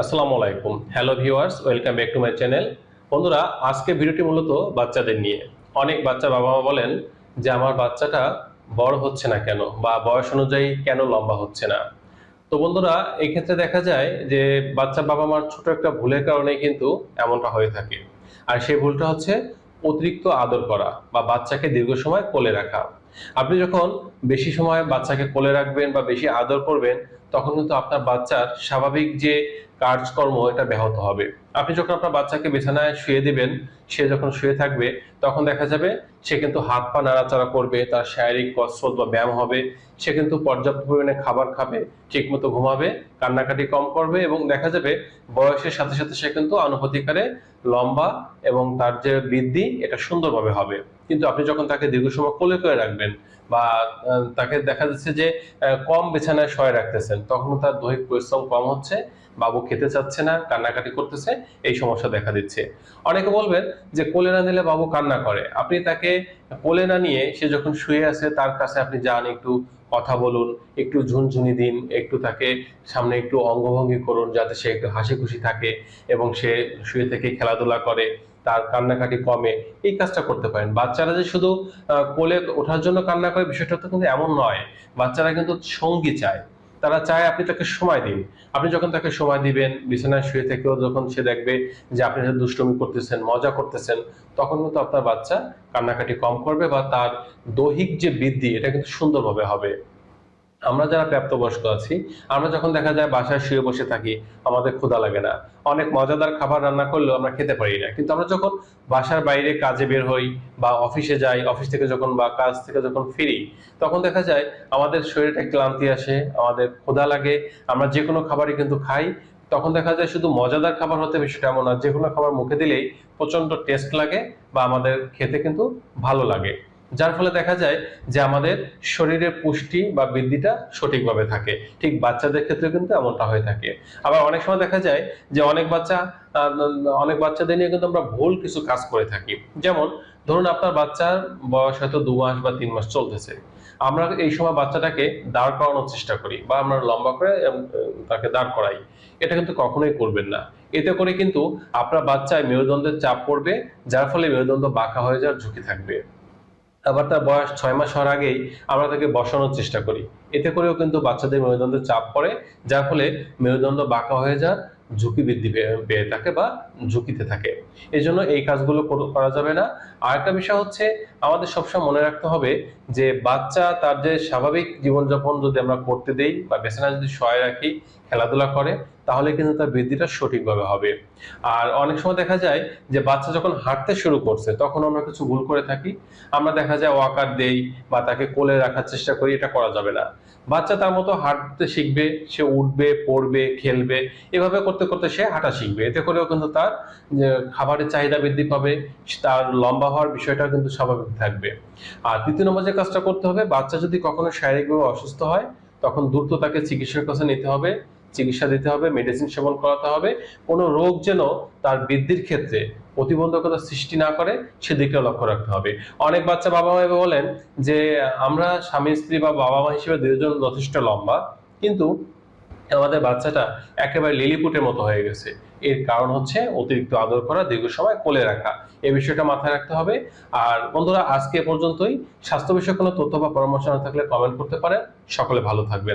আসসালামু আলাইকুম। Hello viewers, welcome back to my channel. বন্ধুরা, আজকে ভিডিওটি মূলত বাচ্চাদের নিয়ে। অনেক বাচ্চা বাবা মা বলেন যে আমার বাচ্চাটা বড় হচ্ছে না কেন, বা বয়স অনুযায়ী কেন লম্বা হচ্ছে না। তো বন্ধুরা, এই ক্ষেত্রে দেখা যায় যে বাচ্চা বাবা মার ছোট একটা ভুলের কারণে কিন্তু এমনটা হয়ে থাকে। আর সেই ভুলটা হচ্ছে অতিরিক্ত আদর করা বা বাচ্চাকে দীর্ঘ সময় কোলে রাখা। আপনি যখন বেশি সময় বাচ্চাকে কোলে রাখবেন বা বেশি আদর করবেন, তখন কিন্তু আপনার বাচ্চার স্বাভাবিক যে কাজকর্ম এটা ব্যাহত হবে। আপনি যখন আপনার বাচ্চাকে বিছানায় শুয়ে দিবেন, সে যখন শুয়ে থাকবে, তখন দেখা যাবে সে কিন্তু হাত পা নাড়াচাড়া করবে, তার শারীরিক কসরত বা ব্যায়াম হবে, সে কিন্তু পর্যাপ্ত পরিমাণে খাবার খাবে, ঠিকমতো ঘুমাবে, কান্নাকাটি কম করবে, এবং দেখা যাবে বয়সের সাথে সাথে সে কিন্তু আনুপাতিক লম্বা এবং তার যে বৃদ্ধি এটা সুন্দরভাবে হবে। কিন্তু আপনি যখন তাকে দীর্ঘ সময় কোলে করে রাখবেন বা তাকে দেখা যাচ্ছে যে কম বিছানায় শয়ে রাখতেছেন, তখন তার দৈহিক পরিশ্রম কম হচ্ছে, বাবু খেতে চাচ্ছে না, কান্নাকাটি করতেছে, এই সমস্যা দেখা দিচ্ছে। অনেকে বলবেন যে কোলে না নিলে বাবু কান্না করে। আপনি তাকে কোলে না নিয়ে সে যখন শুয়ে আছে তার কাছে আপনি যান, একটু কথা বলুন, একটু ঝুনঝুনি দিন, একটু তাকে সামনে একটু অঙ্গভঙ্গি করুন যাতে সে একটু হাসি খুশি থাকে এবং সে শুয়ে থেকে খেলাধুলা করে, তার কান্নাকাটি কমে। এই কাজটা করতে পারেন। বাচ্চারা যে শুধু কোলে ওঠার জন্য কান্না করে, বিষয়টা তো কিন্তু এমন নয়। বাচ্চারা কিন্তু সঙ্গী চায়, তারা চায় আপনি তাকে সময় দিন। আপনি যখন তাকে সময় দিবেন, বিছানায় শুয়ে থেকেও যখন সে দেখবে যে আপনি দুষ্টুমি করতেছেন, মজা করতেছেন, তখন কিন্তু আপনার বাচ্চা কান্নাকাটি কম করবে বা তার দৈহিক যে বৃদ্ধি এটা কিন্তু সুন্দরভাবে হবে। আমরা যারা প্রাপ্তবয়স্ক আছি, আমরা যখন দেখা যায় বাসায় শুয়ে বসে থাকি, আমাদের ক্ষুধা লাগে না, অনেক মজাদার খাবার রান্না করলেও আমরা খেতে পারি না। কিন্তু আমরা যখন বাসার বাইরে কাজে বের হই বা অফিসে যাই, অফিস থেকে যখন বা কাজ থেকে যখন ফিরি, তখন দেখা যায় আমাদের শরীরে ক্লান্তি আসে, আমাদের ক্ষুধা লাগে, আমরা যে কোনো খাবারই কিন্তু খাই। তখন দেখা যায় শুধু মজাদার খাবার হতে বিষয়টা এমন না, যে কোনো খাবার মুখে দিলেই প্রচন্ড টেস্ট লাগে বা আমাদের খেতে কিন্তু ভালো লাগে। যার ফলে দেখা যায় যে আমাদের শরীরের পুষ্টি বা বৃদ্ধিটা সঠিকভাবে থাকে। ঠিক বাচ্চাদের ক্ষেত্রে কিন্তু এমনটা হয়ে থাকে। আবার অনেক সময় দেখা যায় যে অনেক বাচ্চাদের নিয়ে কিন্তু আমরা ভুল কিছু কাজ করে থাকি। যেমন ধরুন আপনার বাচ্চার বয়স হয়তো 2 মাস বা 3 মাস চলতেছে, আমরা এই সময় বাচ্চাটাকে দাঁড় করানোর চেষ্টা করি বা আমরা লম্বা করে তাকে দাঁড় করাই। এটা কিন্তু কখনোই করবেন না। এতে করে কিন্তু আপনার বাচ্চায় মেরুদণ্ডের চাপ পড়বে, যার ফলে মেরুদণ্ড বাঁকা হয়ে যাওয়ার ঝুঁকি থাকবে। আবার তার বয়স 6 মাস হওয়ার আগেই আমরা তাকে বসানোর চেষ্টা করি। এতে করেও কিন্তু বাচ্চাদের মেরুদণ্ডে চাপ পড়ে, যার ফলে মেরুদণ্ড বাঁকা হয়ে যাওয়ার ঝুঁকি বৃদ্ধি পেয়ে থাকে বা ঝুঁকিতে থাকে। এজন্য এই কাজগুলো করা যাবে না। আরেকটা বিষয় হচ্ছে, আমাদের সবসময় মনে রাখতে হবে যে বাচ্চা তার যে স্বাভাবিক জীবনযাপন যদি আমরা করতে দেই বা বিছানায় যদি শোয়ায় রাখি, খেলাধুলা করে, তাহলে কিন্তু তার বৃদ্ধিটা সঠিকভাবে হবে। আর অনেক সময় দেখা যায় যে বাচ্চা যখন হাঁটতে শুরু করছে, তখন আমরা কিছু ভুল করে থাকি। আমরা দেখা যায় ওয়াকার দেই বা তাকে কোলে রাখার চেষ্টা করি, এটা করা যাবে না। বাচ্চা তার মতো হাঁটতে শিখবে, সে উঠবে, পড়বে, খেলবে, এভাবে করতে করতে সে হাঁটা শিখবে। এতে করেও কিন্তু তার যে খাবারের চাহিদা বৃদ্ধি পাবে, তার লম্বা হওয়ার বিষয়টা কিন্তু স্বাভাবিক থাকবে। আর ৩য় নম্বর যে কাজটা করতে হবে, বাচ্চা যদি কখনো শারীরিকভাবে অসুস্থ হয়, তখন দ্রুত তাকে চিকিৎসার কাছে নিতে হবে, চিকিৎসা দিতে হবে, মেডিসিন সেবন করাতে হবে। কোনো রোগ যেন তার বৃদ্ধির ক্ষেত্রে প্রতিবন্ধকতা সৃষ্টি না করে, সেদিকে লক্ষ্য রাখতে হবে। অনেক বাচ্চা বাবা মা বলেন যে আমরা স্বামী স্ত্রী বা বাবা মা হিসেবে দুজন যথেষ্ট লম্বা, কিন্তু আমাদের বাচ্চাটা একেবারে লিলিপুটের মতো হয়ে গেছে। এর কারণ হচ্ছে অতিরিক্ত আদর করা, দীর্ঘ সময় কোলে রাখা। এই বিষয়টা মাথায় রাখতে হবে। আর বন্ধুরা, আজকে এ পর্যন্তই। স্বাস্থ্য বিষয়ে কোনো তথ্য বা পরামর্শ না থাকলে কমেন্ট করতে পারেন। সকলে ভালো থাকবেন।